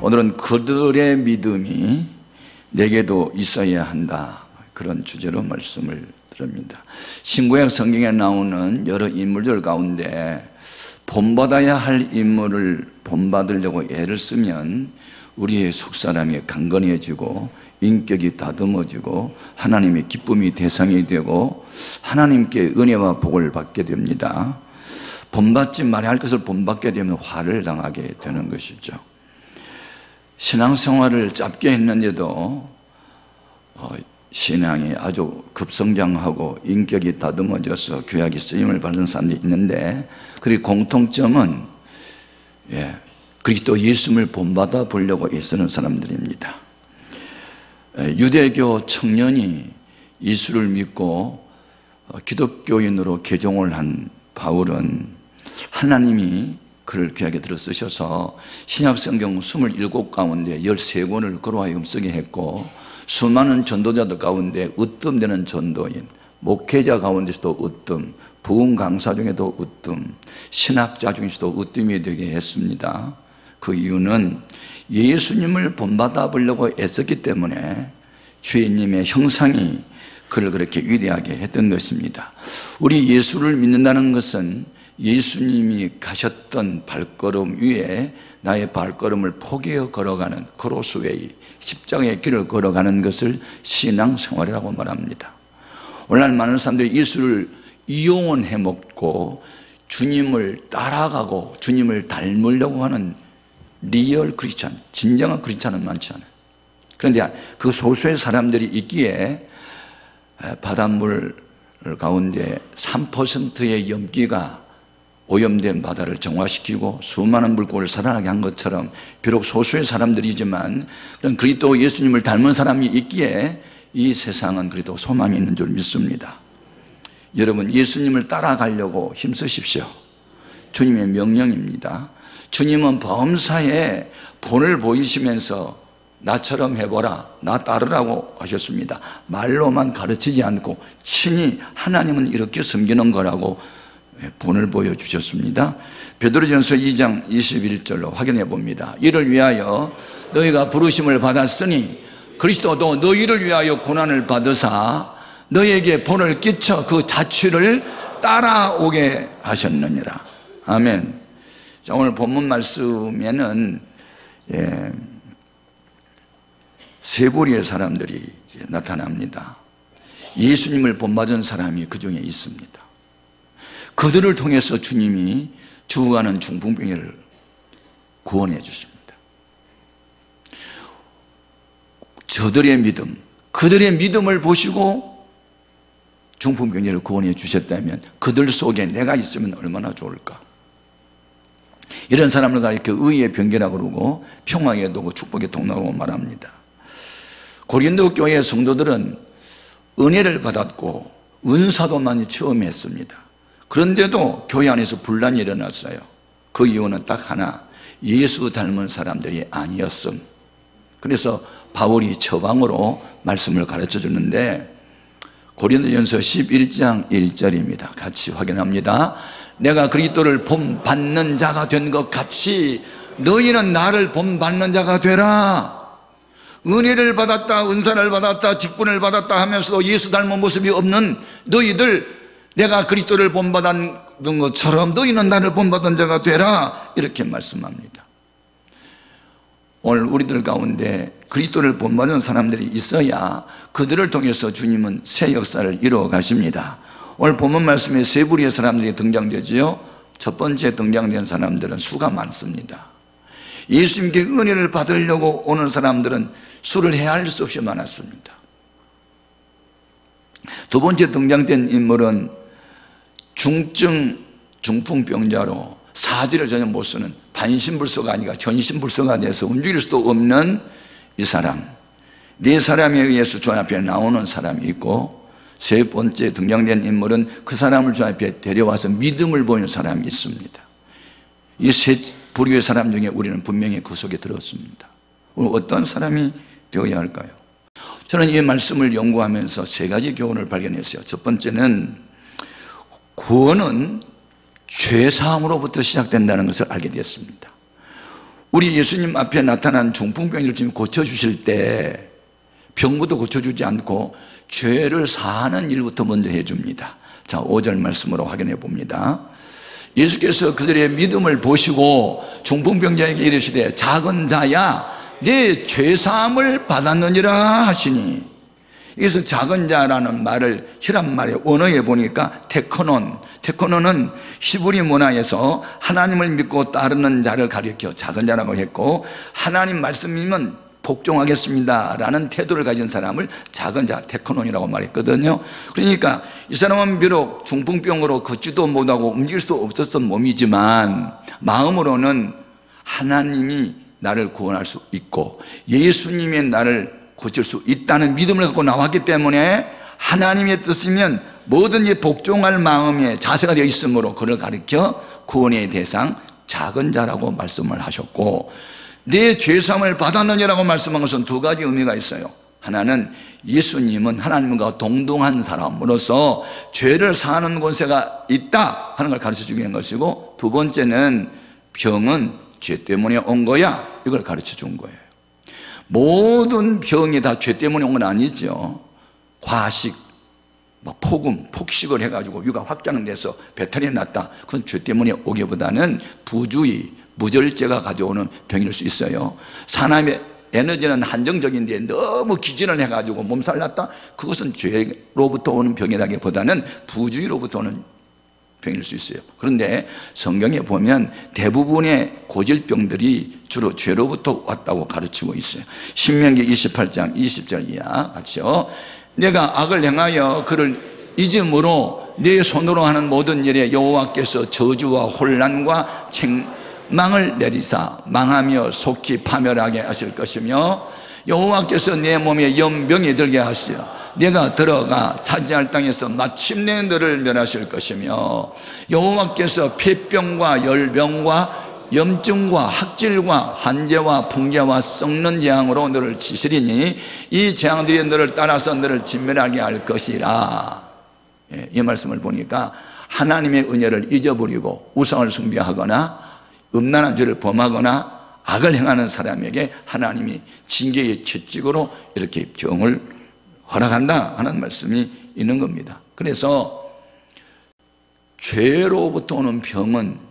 오늘은 그들의 믿음이 내게도 있어야 한다, 그런 주제로 말씀을 드립니다. 신구약 성경에 나오는 여러 인물들 가운데 본받아야 할 인물을 본받으려고 애를 쓰면 우리의 속사람이 강건해지고 인격이 다듬어지고 하나님의 기쁨이 대상이 되고 하나님께 은혜와 복을 받게 됩니다. 본받지 말아야 할 것을 본받게 되면 화를 당하게 되는 것이죠. 신앙생활을 짧게 했는데도 신앙이 아주 급성장하고 인격이 다듬어져서 교약이 쓰임을 받는 사람들이 있는데, 그리고 공통점은 그리스도 예수님을 본받아 보려고 애쓰는 사람들입니다. 유대교 청년이 예수를 믿고 기독교인으로 개종을 한 바울은 하나님이 그를 귀하게 들어 쓰셔서 신약성경 27권 가운데 13권을 그로 하여금 쓰게 했고, 수많은 전도자들 가운데 으뜸되는 전도인, 목회자 가운데서도 으뜸, 부흥 강사 중에도 으뜸, 신학자 중에서도 으뜸이 되게 했습니다. 그 이유는 예수님을 본받아 보려고 애썼기 때문에 주님의 형상이 그를 그렇게 위대하게 했던 것입니다. 우리 예수를 믿는다는 것은 예수님이 가셨던 발걸음 위에 나의 발걸음을 포기해 걸어가는 크로스웨이, 십자가의 길을 걸어가는 것을 신앙생활이라고 말합니다. 오늘날 많은 사람들이 예수를 이용은 해먹고 주님을 따라가고 주님을 닮으려고 하는 리얼 크리스찬, 진정한 크리스찬은 많지 않아요. 그런데 그 소수의 사람들이 있기에 바닷물 가운데 3%의 염기가 오염된 바다를 정화시키고 수많은 물고기를 살아나게 한 것처럼, 비록 소수의 사람들이지만 그런 그리스도 예수님을 닮은 사람이 있기에 이 세상은 그래도 소망이 있는 줄 믿습니다. 여러분, 예수님을 따라가려고 힘쓰십시오. 주님의 명령입니다. 주님은 범사에 본을 보이시면서 나처럼 해보라, 나 따르라고 하셨습니다. 말로만 가르치지 않고 친히 하나님은 이렇게 섬기는 거라고 본을 보여주셨습니다. 베드로전서 2장 21절로 확인해 봅니다. 이를 위하여 너희가 부르심을 받았으니 그리스도도 너희를 위하여 고난을 받으사 너희에게 본을 끼쳐 그 자취를 따라오게 하셨느니라. 아멘. 자, 오늘 본문 말씀에는 세 부류의 사람들이 나타납니다. 예수님을 본받은 사람이 그 중에 있습니다. 그들을 통해서 주님이 죽어가는 중풍병자를 구원해 주십니다. 저들의 믿음, 그들의 믿음을 보시고 중풍병자를 구원해 주셨다면 그들 속에 내가 있으면 얼마나 좋을까. 이런 사람을 가리켜 의의 병기라고 그러고 평화의 도구, 축복의 통로라고 말합니다. 고린도 교회 성도들은 은혜를 받았고 은사도 많이 체험했습니다. 그런데도 교회 안에서 분란이 일어났어요. 그 이유는 딱 하나, 예수 닮은 사람들이 아니었음. 그래서 바울이 처방으로 말씀을 가르쳐 주는데 고린도전서 11장 1절입니다. 같이 확인합니다. 내가 그리스도를 본받는 자가 된 것 같이 너희는 나를 본받는 자가 되라. 은혜를 받았다, 은사를 받았다, 직분을 받았다 하면서도 예수 닮은 모습이 없는 너희들, 내가 그리스도를 본받은 것처럼 너희는 나를 본받은 자가 되라, 이렇게 말씀합니다. 오늘 우리들 가운데 그리스도를 본받는 사람들이 있어야 그들을 통해서 주님은 새 역사를 이루어 가십니다. 오늘 본문 말씀에 세 부류의 사람들이 등장되지요. 첫 번째 등장된 사람들은 수가 많습니다. 예수님께 은혜를 받으려고 오는 사람들은 수를 헤아릴 수 없이 많았습니다. 두 번째 등장된 인물은 중풍병자로 사지를 전혀 못 쓰는 반신불수가 아니라 전신불수가 돼서 움직일 수도 없는 이 사람, 네 사람에 의해서 주 앞에 나오는 사람이 있고, 세 번째 등장된 인물은 그 사람을 주 앞에 데려와서 믿음을 보이는 사람이 있습니다. 이 세 부류의 사람 중에 우리는 분명히 그 속에 들었습니다. 오늘 어떤 사람이 되어야 할까요? 저는 이 말씀을 연구하면서 세 가지 교훈을 발견했어요. 첫 번째는 구원은 죄사함으로부터 시작된다는 것을 알게 되었습니다. 우리 예수님 앞에 나타난 중풍병을 지금 고쳐주실 때 병부터 고쳐주지 않고 죄를 사하는 일부터 먼저 해줍니다. 자, 5절 말씀으로 확인해 봅니다. 예수께서 그들의 믿음을 보시고 중풍병자에게 이르시되 작은 자야 내 죄사함을 받았느니라 하시니, 여기서 작은 자라는 말을 히랍 말의 원어에 보니까 테코논은 히브리 문화에서 하나님을 믿고 따르는 자를 가리켜 작은 자라고 했고, 하나님 말씀이면 복종하겠습니다 라는 태도를 가진 사람을 작은 자, 테코논이라고 말했거든요. 그러니까 이 사람은 비록 중풍병으로 걷지도 못하고 움직일 수 없었던 몸이지만 마음으로는 하나님이 나를 구원할 수 있고 예수님의 나를 고칠 수 있다는 믿음을 갖고 나왔기 때문에 하나님의 뜻이면 뭐든지 복종할 마음의 자세가 되어 있으므로 그를 가리켜 구원의 대상 작은 자라고 말씀을 하셨고, 내 죄사함을 받았느냐라고 말씀한 것은 두 가지 의미가 있어요. 하나는 예수님은 하나님과 동등한 사람으로서 죄를 사하는 권세가 있다 하는 걸 가르쳐 주기 위한 것이고, 두 번째는 병은 죄 때문에 온 거야, 이걸 가르쳐 준 거예요. 모든 병이 다 죄 때문에 온 건 아니죠. 과식, 폭음, 폭식을 해가지고 유가 확장돼서 배탈이 났다, 그건 죄 때문에 오기보다는 부주의, 무절제가 가져오는 병일 수 있어요. 사람의 에너지는 한정적인데 너무 기진을 해가지고 몸살 났다, 그것은 죄로부터 오는 병이라기보다는 부주의로부터 오는 병일 수 있어요. 그런데 성경에 보면 대부분의 고질병들이 주로 죄로부터 왔다고 가르치고 있어요. 신명기 28장 20절 이하 같이요. 내가 악을 행하여 그를 잊음으로 내 손으로 하는 모든 일에 여호와께서 저주와 혼란과 책망을 내리사 망하며 속히 파멸하게 하실 것이며, 여호와께서 내 몸에 연병이 들게 하시어 내가 들어가 차지할 땅에서 마침내 너를 멸하실 것이며, 여호와께서 폐병과 열병과 염증과 학질과 한재와 붕괴와 썩는 재앙으로 너를 치시리니 이 재앙들이 너를 따라서 너를 진멸하게 할 것이라. 이 말씀을 보니까 하나님의 은혜를 잊어버리고 우상을 숭배하거나 음란한 죄를 범하거나 악을 행하는 사람에게 하나님이 징계의 채찍으로 이렇게 병을 허락한다 하는 말씀이 있는 겁니다. 그래서 죄로부터 오는 병은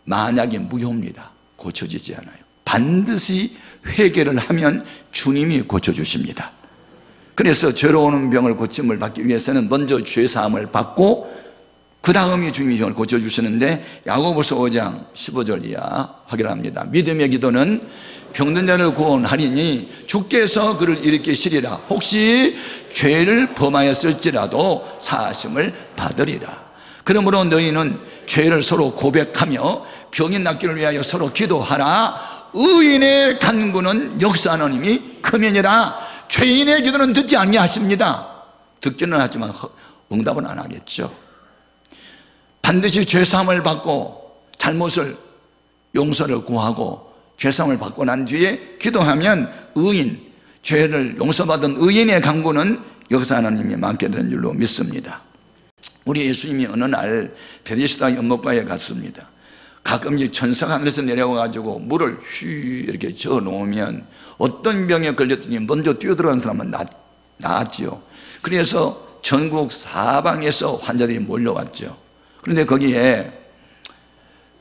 만약에 무효입니다. 고쳐지지 않아요. 반드시 회개를 하면 주님이 고쳐주십니다. 그래서 죄로 오는 병을 고침을 받기 위해서는 먼저 죄사함을 받고 그 다음에 주님이 병을 고쳐주시는데, 야고보서 5장 15절 이하 확인합니다. 믿음의 기도는 병든 자를 구원하리니 주께서 그를 일으키시리라. 혹시 죄를 범하였을지라도 사하심을 받으리라. 그러므로 너희는 죄를 서로 고백하며 병이 낫기를 위하여 서로 기도하라. 의인의 간구는 역사하는 힘이 크면이라. 죄인의 기도는 듣지 아니하십니다. 듣기는 하지만 응답은 안 하겠죠. 반드시 죄사함을 받고 잘못을 용서를 구하고 죄사함을 받고 난 뒤에 기도하면 의인, 죄를 용서받은 의인의 간구는 역사 하나님이 맡게 되는 줄로 믿습니다. 우리 예수님이 어느 날 베데스다 연못가에 갔습니다. 가끔씩 천사가 하늘에서 내려와가지고 물을 휘 이렇게 저어 놓으면 어떤 병에 걸렸더니 먼저 뛰어들어간 사람은 나았지요. 그래서 전국 사방에서 환자들이 몰려왔죠. 그런데 거기에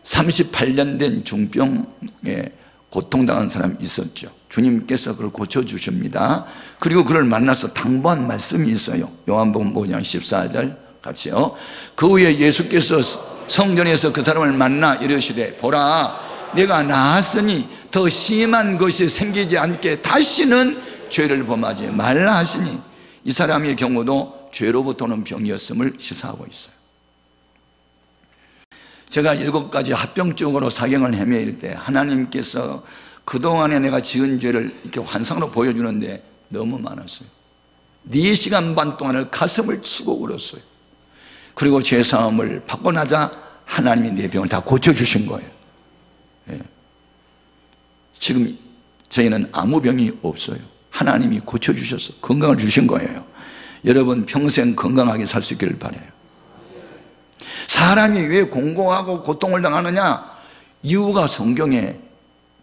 38년 된 중병에 고통당한 사람이 있었죠. 주님께서 그를 고쳐주십니다. 그리고 그를 만나서 당부한 말씀이 있어요. 요한복음 5장 14절 같이요. 그 후에 예수께서 성전에서 그 사람을 만나 이르시되 보라, 내가 나았으니 더 심한 것이 생기지 않게 다시는 죄를 범하지 말라 하시니, 이 사람의 경우도 죄로부터 오는 병이었음을 시사하고 있어요. 제가 7가지 합병증으로 사경을 헤매일 때 하나님께서 그동안에 내가 지은 죄를 이렇게 환상으로 보여주는데 너무 많았어요. 4시간 반 동안을 가슴을 치고 울었어요. 그리고 죄사함을 받고 나자 하나님이 내 병을 다 고쳐주신 거예요. 예. 지금 저희는 아무 병이 없어요. 하나님이 고쳐주셔서 건강을 주신 거예요. 여러분 평생 건강하게 살 수 있기를 바라요. 사람이 왜 공고하고 고통을 당하느냐? 이유가 성경에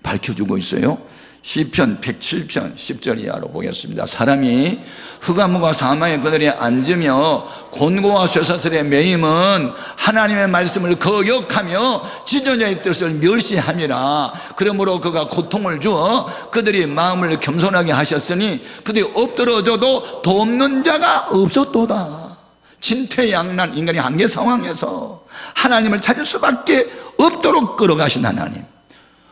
밝혀주고 있어요. 시편 107편 10절 이하로 보겠습니다. 사람이 흑암과 사망의 그늘에 앉으며 곤고와 쇠사슬에 매임은 하나님의 말씀을 거역하며 지존자의 뜻을 멸시함이라. 그러므로 그가 고통을 주어 그들이 마음을 겸손하게 하셨으니 그들이 엎드러져도 돕는 자가 없었도다. 진퇴양난, 인간의 한계 상황에서 하나님을 찾을 수밖에 없도록 끌어가신 하나님,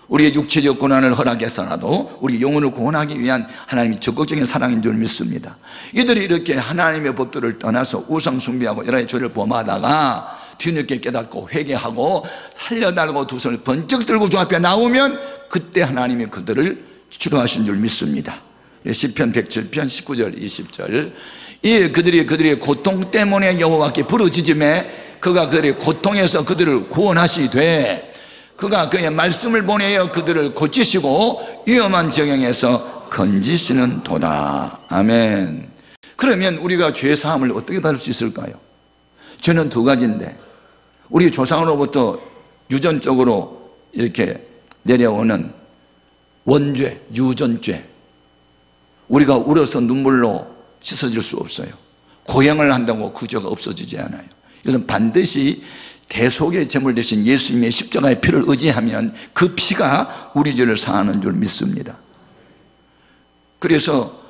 우리의 육체적 고난을 허락해서라도 우리 영혼을 구원하기 위한 하나님의 적극적인 사랑인 줄 믿습니다. 이들이 이렇게 하나님의 법도를 떠나서 우상 숭배하고 여러 가지 죄를 범하다가 뒤늦게 깨닫고 회개하고 살려달라고 두 손을 번쩍 들고 주 앞에 나오면 그때 하나님이 그들을 치료하신 줄 믿습니다. 시편 107편 19절 20절 이 그들의 고통 때문에 여호와께 부르짖음에 그가 그들의 고통에서 그들을 구원하시되 그가 그의 말씀을 보내어 그들을 고치시고 위험한 정형에서 건지시는 도다. 아멘. 그러면 우리가 죄 사함을 어떻게 받을 수 있을까요? 죄는 두 가지인데 우리 조상으로부터 유전적으로 이렇게 내려오는 원죄, 유전죄, 우리가 울어서 눈물로 씻어질 수 없어요. 고행을 한다고 그 죄가 없어지지 않아요. 이것은 반드시 대속의 제물 대신 예수님의 십자가의 피를 의지하면 그 피가 우리 죄를 사하는 줄 믿습니다. 그래서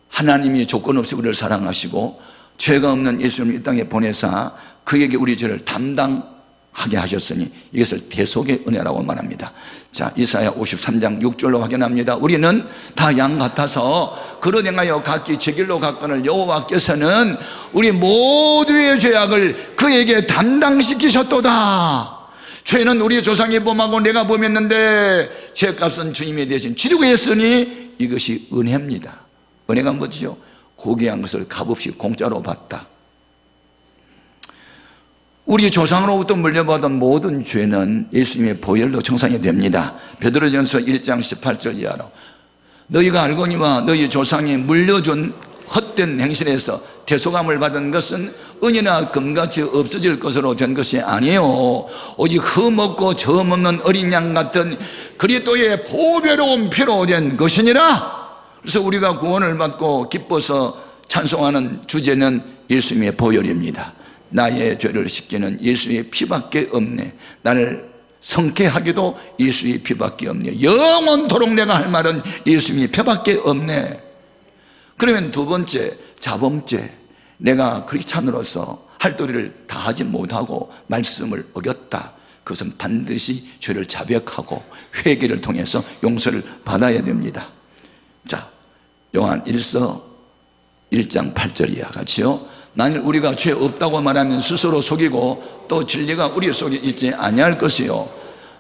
하나님이 조건 없이 우리를 사랑하시고 죄가 없는 예수님을 이 땅에 보내사 그에게 우리 죄를 담당하게 하셨으니 이것을 대속의 은혜라고 말합니다. 자, 이사야 53장 6절로 확인합니다. 우리는 다 양 같아서 그로 행하여 각기 제 길로 갔거늘 여호와께서는 우리 모두의 죄악을 그에게 담당시키셨도다. 죄는 우리 조상이 범하고 내가 범했는데 죄값은 주님이 대신 지르고 했으니 이것이 은혜입니다. 은혜가 뭐지요? 고귀한 것을 값없이 공짜로 받다. 우리 조상으로부터 물려받은 모든 죄는 예수님의 보혈로 청산이 됩니다. 베드로전서 1장 18절 이하로 너희가 알거니와 너희 조상이 물려준 헛된 행실에서 대속함을 받은 것은 은이나 금같이 없어질 것으로 된 것이 아니에요. 오직 흠없고 점없는 어린 양 같은 그리스도의 보배로운 피로 된 것이니라. 그래서 우리가 구원을 받고 기뻐서 찬송하는 주제는 예수님의 보혈입니다. 나의 죄를 씻기는 예수의 피밖에 없네. 나를 성쾌하기도 예수의 피밖에 없네. 영원토록 내가 할 말은 예수님의 피밖에 없네. 그러면 두 번째, 자범죄. 내가 크리스찬으로서 할 도리를 다하지 못하고 말씀을 어겼다. 그것은 반드시 죄를 자백하고 회개를 통해서 용서를 받아야 됩니다. 자, 요한 1서 1장 8절 이하 같이요. 만일 우리가 죄 없다고 말하면 스스로 속이고 또 진리가 우리 속에 있지 아니할 것이요.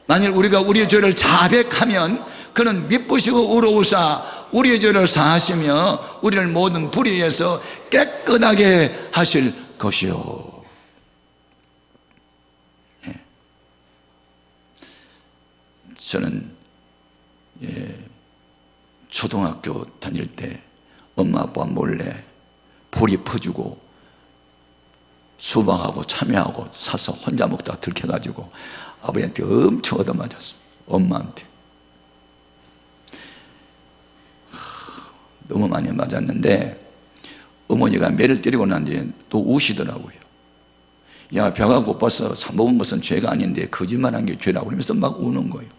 만일 우리가 우리의 죄를 자백하면 그는 미쁘시고 의로우사 우리의 죄를 사하시며 우리를 모든 불의에서 깨끗하게 하실 것이요. 네. 저는 초등학교 다닐 때 엄마 아빠 몰래 보리 퍼주고 수박하고 참외하고 사서 혼자 먹다가 들켜가지고 아버지한테 엄청 얻어맞았어. 엄마한테 너무 많이 맞았는데 어머니가 매를 때리고 난 뒤에 또 우시더라고요. 야, 배가 고파서 사 먹은 것은 죄가 아닌데 거짓말한 게 죄라고 그러면서 막 우는 거예요.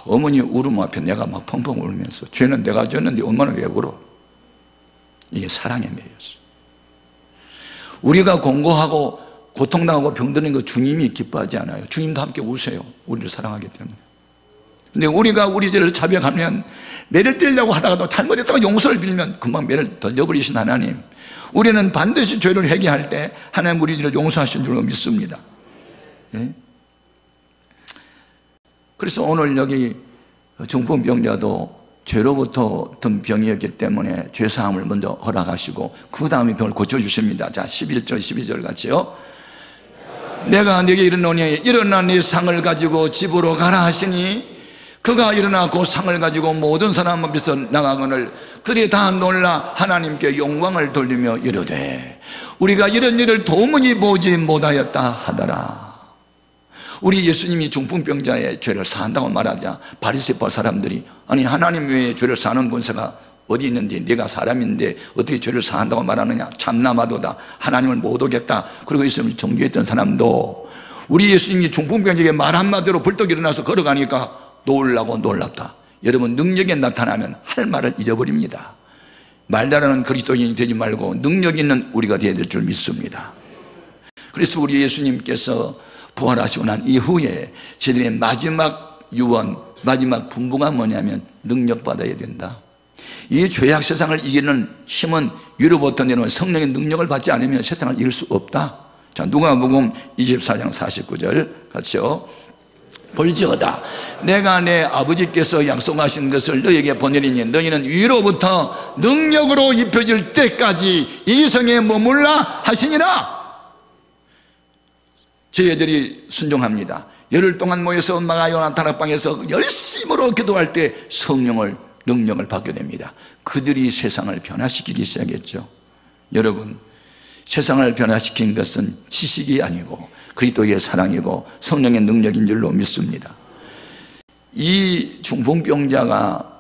어머니 울음 앞에 내가 막 펑펑 울면서 죄는 내가 졌는데 엄마는 왜 울어? 이게 사랑의 매였어. 우리가 공고하고 고통당하고 병드는 거 주님이 기뻐하지 않아요. 주님도 함께 우세요. 우리를 사랑하기 때문에. 근데 우리가 우리 죄를 자백하면 매를 때리려고 하다가도 잘못했다가 용서를 빌면 금방 매를 던져버리신 하나님, 우리는 반드시 죄를 회개할 때 하나님 우리 죄를 용서하신 줄로 믿습니다. 예? 그래서 오늘 여기 중풍병자도 죄로부터 든 병이었기 때문에 죄사함을 먼저 허락하시고 그 다음에 병을 고쳐주십니다. 자, 11절 12절 같이요. 내가 네게 이르노니 일어나 네 상을 가지고 집으로 가라 하시니 그가 일어나 그 상을 가지고 모든 사람 앞에서 나가거늘 그들이 다 놀라 하나님께 영광을 돌리며 이르되 우리가 이런 일을 도무지 보지 못하였다 하더라. 우리 예수님이 중풍병자의 죄를 사한다고 말하자 바리새파 사람들이 아니 하나님 외에 죄를 사하는 권세가 어디 있는데 네가 사람인데 어떻게 죄를 사한다고 말하느냐 참나마도다 하나님을 못 오겠다. 그리고 예수님을 정죄했던 사람도 우리 예수님이 중풍병자에게 말 한마디로 벌떡 일어나서 걸어가니까 놀라고 놀랍다. 여러분 능력이 나타나면 할 말을 잊어버립니다. 말다라는 그리스도인이 되지 말고 능력 있는 우리가 되어야 될 줄 믿습니다. 그래서 우리 예수님께서 부활하시고 난 이후에 저희들의 마지막 유언, 마지막 분부가 뭐냐면 능력받아야 된다. 이 죄악 세상을 이기는 힘은 위로부터 내려온 성령의 능력을 받지 않으면 세상을 이길 수 없다. 자, 누가복음 24장 49절 같이요. 볼지어다 내가 내 아버지께서 약속하신 것을 너에게 보내리니 너희는 위로부터 능력으로 입혀질 때까지 이 성에 머물라 하시니라. 저희들이 순종합니다. 열흘 동안 모여서 엄마가 요나단 방에서 열심으로 기도할 때 성령을 능력을 받게 됩니다. 그들이 세상을 변화시키기 시작했죠. 여러분 세상을 변화시킨 것은 지식이 아니고 그리스도의 사랑이고 성령의 능력인 줄로 믿습니다. 이 중풍병자가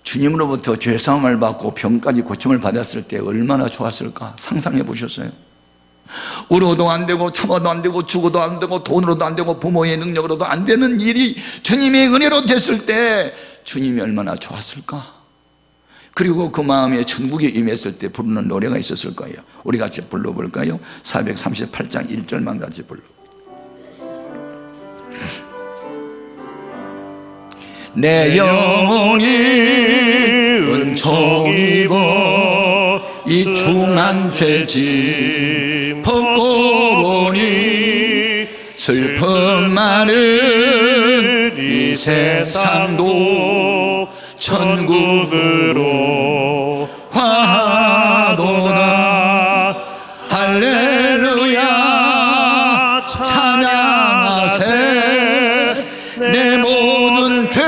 주님으로부터 죄사함을 받고 병까지 고침을 받았을 때 얼마나 좋았을까 상상해 보셨어요? 울어도 안 되고 참아도 안 되고 죽어도 안 되고 돈으로도 안 되고 부모의 능력으로도 안 되는 일이 주님의 은혜로 됐을 때 주님이 얼마나 좋았을까? 그리고 그 마음에 천국에 임했을 때 부르는 노래가 있었을 거예요. 우리 같이 불러볼까요? 438장 1절만 같이 불러. 내 영혼이 은총 입어 이 중한 죄짐 벗고 보니 슬픔 많은 이 세상도 천국으로 화하도다. 할렐루야 찬양하세. 내 모든 죄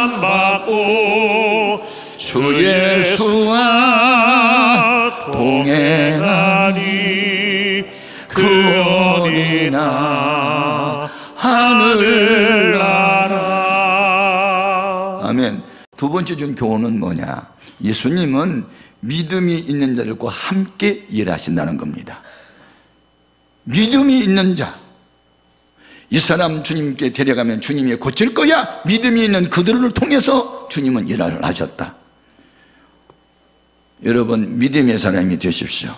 사함받고 주 예수와 동행하니 그 어디나 하늘나라. 아멘. 두 번째 준 교훈은 뭐냐? 예수님은 믿음이 있는 자들과 함께 일하신다는 겁니다. 믿음이 있는 자, 이 사람 주님께 데려가면 주님이 고칠 거야. 믿음이 있는 그들을 통해서 주님은 일을 하셨다. 여러분 믿음의 사람이 되십시오.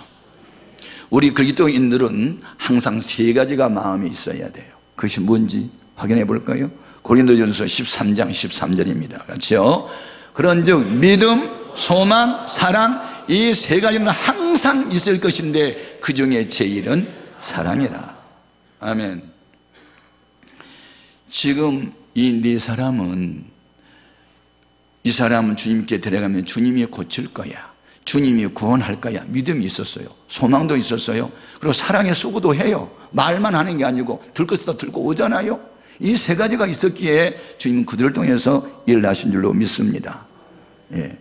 우리 그리스도인들은 항상 세 가지가 마음에 있어야 돼요. 그것이 뭔지 확인해 볼까요? 고린도전서 13장 13절입니다. 같이요. 그런즉 믿음, 소망, 사랑 이 세 가지는 항상 있을 것인데 그 중에 제일은 사랑이라. 아멘. 지금 이 네 사람은 이 사람은 주님께 데려가면 주님이 고칠 거야. 주님이 구원할 거야. 믿음이 있었어요. 소망도 있었어요. 그리고 사랑의 수고도 해요. 말만 하는 게 아니고 들 것도 들고 오잖아요. 이 세 가지가 있었기에 주님은 그들을 통해서 일을 하신 줄로 믿습니다. 예.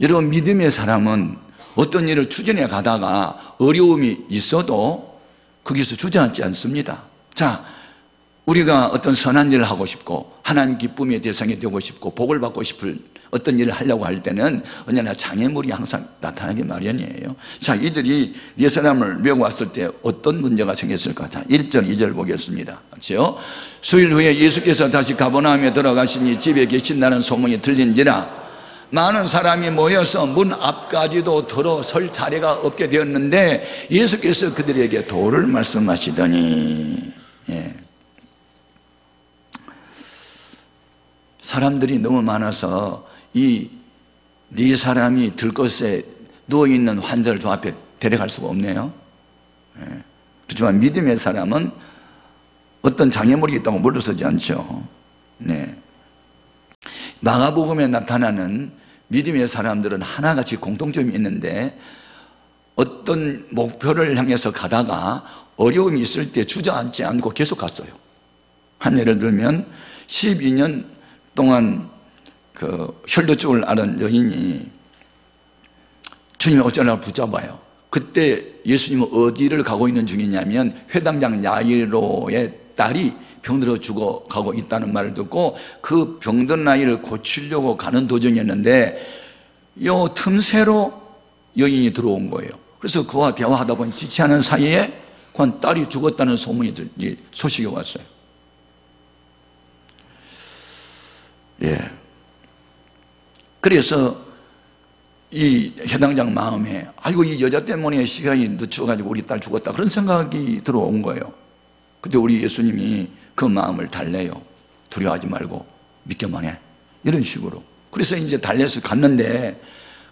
여러분 믿음의 사람은 어떤 일을 추진해 가다가 어려움이 있어도 거기서 주저앉지 않습니다. 자, 우리가 어떤 선한 일을 하고 싶고 하나님 기쁨의 대상이 되고 싶고 복을 받고 싶을 어떤 일을 하려고 할 때는 언제나 장애물이 항상 나타나기 마련이에요. 자, 이들이 예수님을 메고 왔을 때 어떤 문제가 생겼을까? 자, 1절 2절 보겠습니다. 같이요. 수일 후에 예수께서 다시 가버나움에 들어가시니 집에 계신다는 소문이 들린지라 많은 사람이 모여서 문 앞까지도 들어설 자리가 없게 되었는데 예수께서 그들에게 도를 말씀하시더니 예. 사람들이 너무 많아서 이 네 사람이 들것에 누워있는 환자를 저 앞에 데려갈 수가 없네요. 예. 그렇지만 믿음의 사람은 어떤 장애물이 있다고 물러서지 않죠. 네. 마가복음에 나타나는 믿음의 사람들은 하나같이 공통점이 있는데 어떤 목표를 향해서 가다가 어려움이 있을 때 주저앉지 않고 계속 갔어요. 한 예를 들면 12년 동안 그 혈루증을 앓은 여인이 주님이 어쩌려고 붙잡아요. 그때 예수님은 어디를 가고 있는 중이냐면 회당장 야이로의 딸이 병들어 죽어가고 있다는 말을 듣고 그 병든 아이를 고치려고 가는 도중이었는데 요 틈새로 여인이 들어온 거예요. 그래서 그와 대화하다 보니 지체하는 사이에 그 딸이 죽었다는 소식이 왔어요. 예. 그래서 이 해당장 마음에 아이고 이 여자 때문에 시간이 늦춰가지고 우리 딸 죽었다 그런 생각이 들어온 거예요. 근데 우리 예수님이 그 마음을 달래요. 두려워하지 말고 믿기만 해. 이런 식으로. 그래서 이제 달래서 갔는데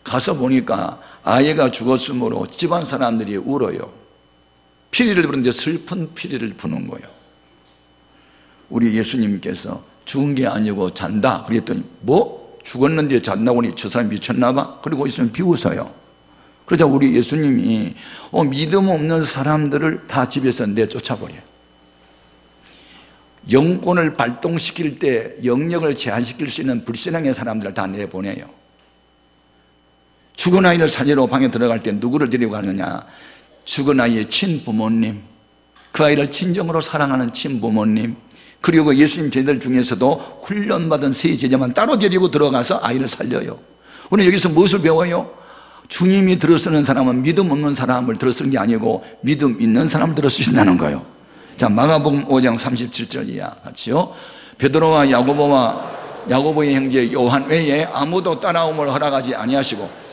가서 보니까 아이가 죽었으므로 집안 사람들이 울어요. 피리를 부는데 슬픈 피리를 부는 거예요. 우리 예수님께서 죽은 게 아니고 잔다 그랬더니 뭐? 죽었는데 잔다고 하니 저 사람이 미쳤나 봐? 그리고 있으면 비웃어요. 그러자 우리 예수님이 믿음 없는 사람들을 다 집에서 내쫓아버려요. 영권을 발동시킬 때 영역을 제한시킬 수 있는 불신앙의 사람들을 다 내보내요. 죽은 아이를 살리러 방에 들어갈 때 누구를 데리고 가느냐? 죽은 아이의 친부모님, 그 아이를 진정으로 사랑하는 친부모님, 그리고 예수님 제자들 중에서도 훈련받은 세 제자만 따로 데리고 들어가서 아이를 살려요. 오늘 여기서 무엇을 배워요? 주님이 들어쓰는 사람은 믿음 없는 사람을 들어쓰는 게 아니고 믿음 있는 사람을 들어쓰신다는 거예요. 자, 마가복음 5장 37절 이하 같이요. 베드로와 야고보의 형제 요한 외에 아무도 따라옴을 허락하지 아니하시고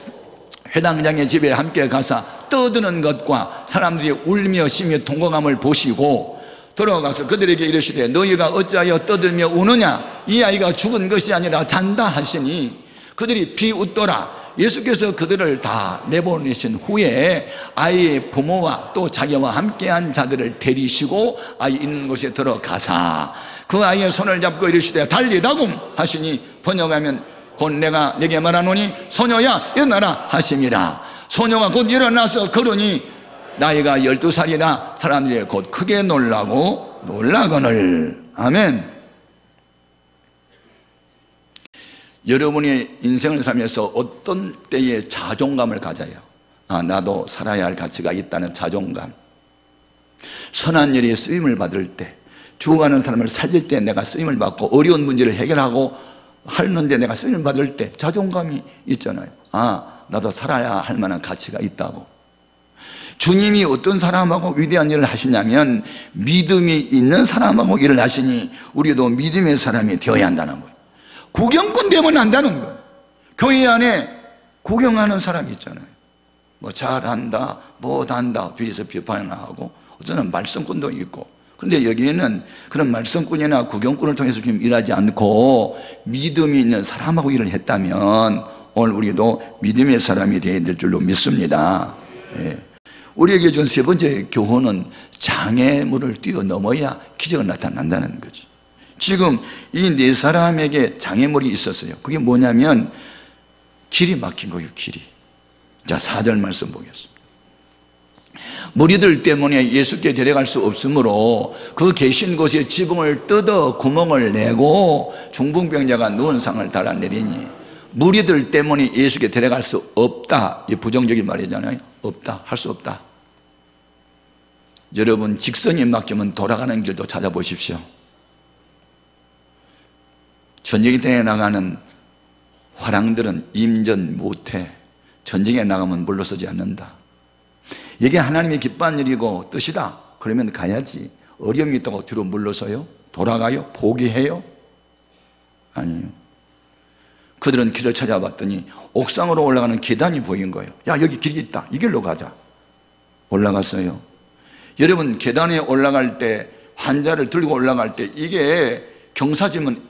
회당장의 집에 함께 가사 떠드는 것과 사람들이 울며 쉬며 통곡함을 보시고 들어가서 그들에게 이르시되 너희가 어찌하여 떠들며 우느냐? 이 아이가 죽은 것이 아니라 잔다 하시니 그들이 비웃더라. 예수께서 그들을 다 내보내신 후에 아이의 부모와 또 자기와 함께한 자들을 데리시고 아이 있는 곳에 들어가사 그 아이의 손을 잡고 이르시되 달리다굼 하시니 번역하면 곧 내가 내게 말하노니 소녀야 일어나라 하심이라. 소녀가 곧 일어나서 걸으니 나이가 12살이라 사람들이 곧 크게 놀라고 놀라거늘. 아멘. 여러분의 인생을 살면서 어떤 때에 자존감을 가져요? 나도 살아야 할 가치가 있다는 자존감. 선한 일에 쓰임을 받을 때, 죽어가는 사람을 살릴 때 내가 쓰임을 받고 어려운 문제를 해결하고 하는데 내가 쓰임을 받을 때 자존감이 있잖아요. 나도 살아야 할 만한 가치가 있다고. 주님이 어떤 사람하고 위대한 일을 하시냐면 믿음이 있는 사람하고 일을 하시니 우리도 믿음의 사람이 되어야 한다는 거예요. 구경꾼 되면 안다는 거예요. 교회 안에 구경하는 사람이 있잖아요. 뭐 잘한다, 못한다, 뒤에서 비판하고 어쩌면 말썽꾼도 있고. 그런데 여기에는 그런 말썽꾼이나 구경꾼을 통해서 지금 일하지 않고 믿음이 있는 사람하고 일을 했다면 오늘 우리도 믿음의 사람이 되어야 될 줄로 믿습니다. 예. 우리에게 준 세 번째 교훈은 장애물을 뛰어넘어야 기적은 나타난다는 거죠. 지금 이 네 사람에게 장애물이 있었어요. 그게 뭐냐면 길이 막힌 거예요. 길이. 자, 4절 말씀 보겠습니다. 무리들 때문에 예수께 데려갈 수 없으므로 그 계신 곳에 지붕을 뜯어 구멍을 내고 중풍병자가 누운 상을 달아내리니 무리들 때문에 예수께 데려갈 수 없다. 이 부정적인 말이잖아요. 없다. 할 수 없다. 여러분 직선이 막히면 돌아가는 길도 찾아보십시오. 전쟁터에 나가는 화랑들은 임전 모태, 전쟁에 나가면 물러서지 않는다. 이게 하나님의 기뻐하는 일이고 뜻이다. 그러면 가야지. 어려움이 있다고 뒤로 물러서요? 돌아가요? 포기해요? 아니에요. 그들은 길을 찾아봤더니 옥상으로 올라가는 계단이 보인 거예요. 야, 여기 길이 있다. 이 길로 가자. 올라갔어요. 여러분 계단에 올라갈 때, 환자를 들고 올라갈 때 이게 경사지면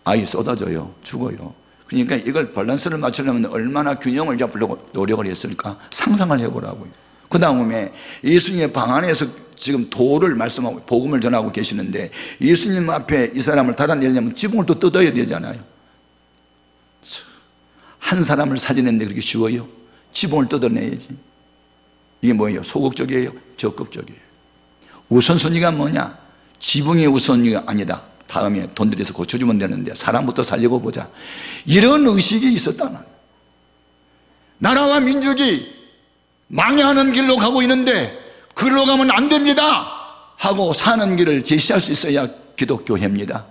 아이 쏟아져요. 죽어요. 그러니까 이걸 밸런스를 맞추려면 얼마나 균형을 잡으려고 노력을 했을까 상상을 해보라고요. 그 다음에 예수님의 방 안에서 지금 도를 말씀하고 복음을 전하고 계시는데 예수님 앞에 이 사람을 달아내려면 지붕을 또 뜯어야 되잖아요. 한 사람을 살리는데 그렇게 쉬워요? 지붕을 뜯어내야지. 이게 뭐예요? 소극적이에요? 적극적이에요? 우선순위가 뭐냐? 지붕이 우선순위가 아니다. 다음에 돈 들여서 고쳐주면 되는데 사람부터 살리고 보자. 이런 의식이 있었다는, 나라와 민족이 망해하는 길로 가고 있는데 그리로 가면 안 됩니다 하고 사는 길을 제시할 수 있어야 기독교회입니다.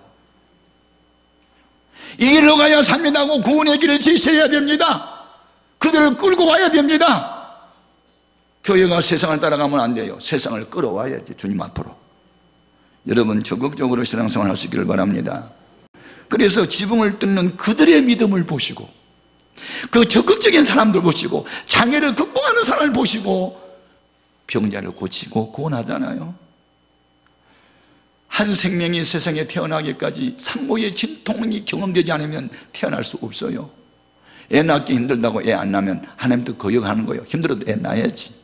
이 길로 가야 삽니다 하고 구원의 길을 제시해야 됩니다. 그들을 끌고 와야 됩니다. 교회가 세상을 따라가면 안 돼요. 세상을 끌어와야지, 주님 앞으로. 여러분 적극적으로 신앙생활 할 수 있기를 바랍니다. 그래서 지붕을 뜯는 그들의 믿음을 보시고, 그 적극적인 사람들 보시고, 장애를 극복하는 사람을 보시고 병자를 고치고 구원하잖아요. 한 생명이 세상에 태어나기까지 산모의 진통이 경험되지 않으면 태어날 수 없어요. 애 낳기 힘들다고 애 안 낳으면 하나님도 거역하는 거예요. 힘들어도 애 낳아야지.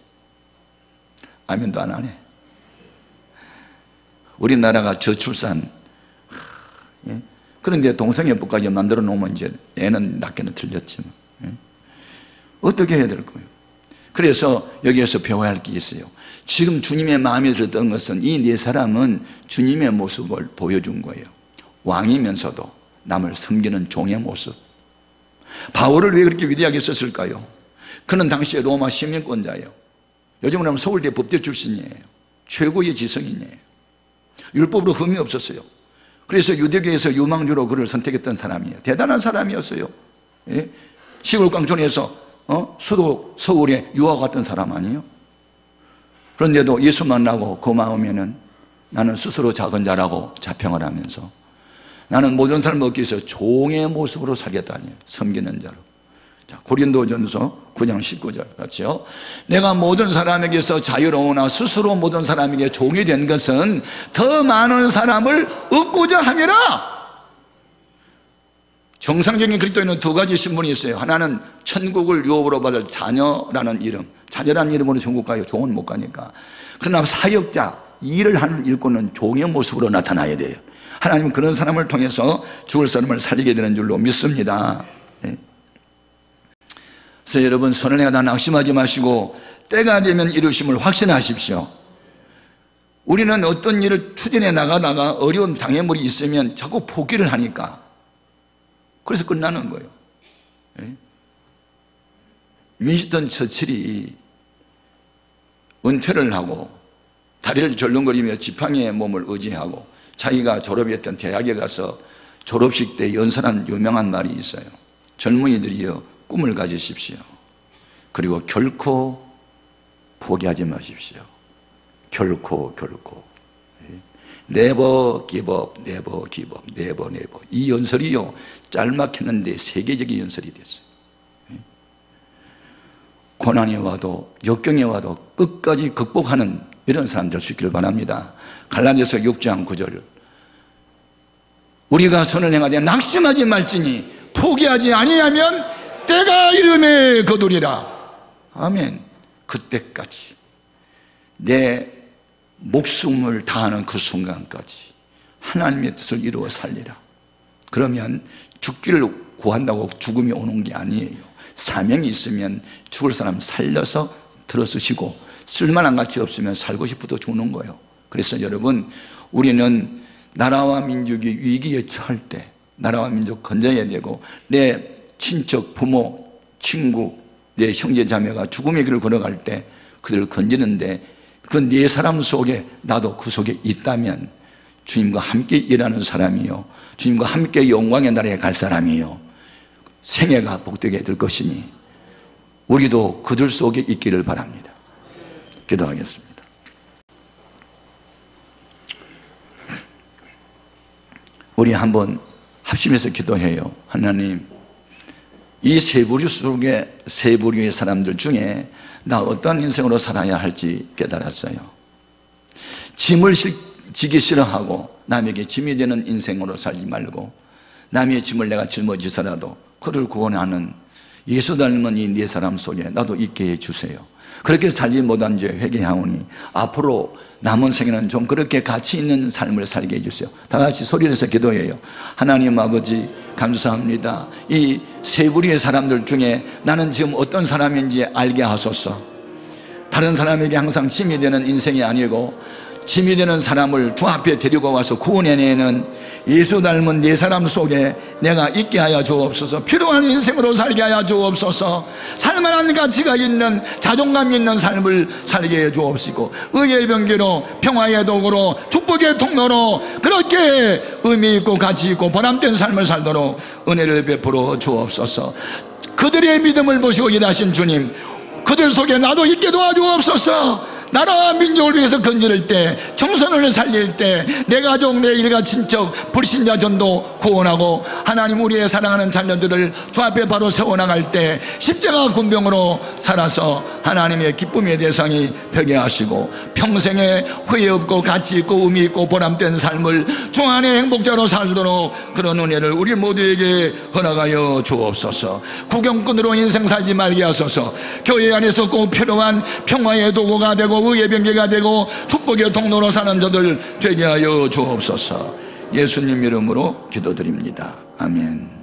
아멘도 안 하네. 우리나라가 저출산, 그런데 동성애법까지 만들어 놓으면 이제 애는 낳기는 틀렸지만, 어떻게 해야 될 거예요? 그래서 여기에서 배워야 할 게 있어요. 지금 주님의 마음에 들었던 것은 이 네 사람은 주님의 모습을 보여준 거예요. 왕이면서도 남을 섬기는 종의 모습. 바울을 왜 그렇게 위대하게 썼을까요? 그는 당시에 로마 시민권자예요. 요즘으로 하면 서울대 법대 출신이에요. 최고의 지성인이에요. 율법으로 흠이 없었어요. 그래서 유대교에서 유망주로 그를 선택했던 사람이에요. 대단한 사람이었어요. 예? 시골 깡촌에서 수도 서울에 유학 갔던 사람 아니에요? 그런데도 예수 만나고 그 마음에는 나는 스스로 작은 자라고 자평을 하면서 나는 모든 사람을 얻기 위해서 종의 모습으로 살겠다니, 섬기는 자로. 자, 고린도전서 9장 19절 같이요. 내가 모든 사람에게서 자유로우나 스스로 모든 사람에게 종이 된 것은 더 많은 사람을 얻고자 함이라. 정상적인 그리스도인은 두 가지 신분이 있어요. 하나는 천국을 유업으로 받을 자녀라는 이름. 자녀라는 이름으로 천국 가요. 종은 못 가니까. 그러나 사역자, 일을 하는 일꾼은 종의 모습으로 나타나야 돼요. 하나님은 그런 사람을 통해서 죽을 사람을 살리게 되는 줄로 믿습니다. 그래서 여러분, 선을 행하다 낙심하지 마시고 때가 되면 이루심을 확신하십시오. 우리는 어떤 일을 추진해 나가다가 어려운 장애물이 있으면 자꾸 포기를 하니까 그래서 끝나는 거예요. 윈스턴 처칠이 은퇴를 하고 다리를 절렁거리며 지팡이에 몸을 의지하고 자기가 졸업했던 대학에 가서 졸업식 때 연설한 유명한 말이 있어요. 젊은이들이여 꿈을 가지십시오. 그리고 결코 포기하지 마십시오. 결코. Never give up, never give up, never. 이 연설이요, 짤막했는데 세계적인 연설이 됐어요. 고난이 와도 역경이 와도 끝까지 극복하는 이런 사람 될 수 있기를 바랍니다. 갈라디아서 6장 9절. 우리가 선을 행하되 낙심하지 말지니 포기하지 아니하면 때가 이름에 거두리라. 아멘. 그때까지 내 목숨을 다하는 그 순간까지 하나님의 뜻을 이루어 살리라. 그러면 죽기를 구한다고 죽음이 오는 게 아니에요. 사명이 있으면 죽을 사람 살려서 들어쓰시고 쓸만한 가치 없으면 살고 싶어도 죽는 거예요. 그래서 여러분, 우리는 나라와 민족이 위기에 처할 때 나라와 민족 건져야 되고, 내 친척, 부모, 친구, 내 형제 자매가 죽음의 길을 걸어갈 때 그들을 건지는데 그 네 사람 속에 나도 그 속에 있다면 주님과 함께 일하는 사람이요, 주님과 함께 영광의 나라에 갈 사람이요, 생애가 복되게 될 것이니 우리도 그들 속에 있기를 바랍니다. 기도하겠습니다. 우리 한번 합심해서 기도해요. 하나님, 이 세 부류 속에 세 부류의 사람들 중에 나 어떤 인생으로 살아야 할지 깨달았어요. 짐을 지기 싫어하고 남에게 짐이 되는 인생으로 살지 말고, 남의 짐을 내가 짊어지서라도 그를 구원하는 예수 닮은 이 네 사람 속에 나도 있게 해주세요. 그렇게 살지 못한 죄 회개하오니 앞으로 남은 생에는 좀 그렇게 가치 있는 삶을 살게 해주세요. 다 같이 소리내서 기도해요. 하나님 아버지, 감사합니다. 이 세 부류의 사람들 중에 나는 지금 어떤 사람인지 알게 하소서. 다른 사람에게 항상 짐이 되는 인생이 아니고 짐이 되는 사람을 주 앞에 데리고 와서 구원해내는 예수 닮은 네 사람 속에 내가 있게 하여 주옵소서. 필요한 인생으로 살게 하여 주옵소서. 살만한 가치가 있는, 자존감 있는 삶을 살게 해 주옵시고, 의의 병기로, 평화의 도구로, 축복의 통로로 그렇게 의미 있고 가치 있고 보람된 삶을 살도록 은혜를 베풀어 주옵소서. 그들의 믿음을 보시고 일하신 주님, 그들 속에 나도 있게 도와주옵소서. 나라와 민족을 위해서 건질 때, 청소년을 살릴 때, 내 가족, 내 일가 친척, 불신자 전도 구원하고, 하나님 우리의 사랑하는 자녀들을 주 앞에 바로 세워나갈 때 십자가 군병으로 살아서 하나님의 기쁨의 대상이 되게 하시고, 평생에 후회 없고 가치 있고 의미 있고 보람된 삶을 주 안의 행복자로 살도록 그런 은혜를 우리 모두에게 허락하여 주옵소서. 구경꾼으로 인생 살지 말게 하소서. 교회 안에서 꼭 필요한 평화의 도구가 되고 의의 병기가 되고 축복의 통로로 사는 자들 되게 하여 주옵소서. 예수님 이름으로 기도드립니다. 아멘.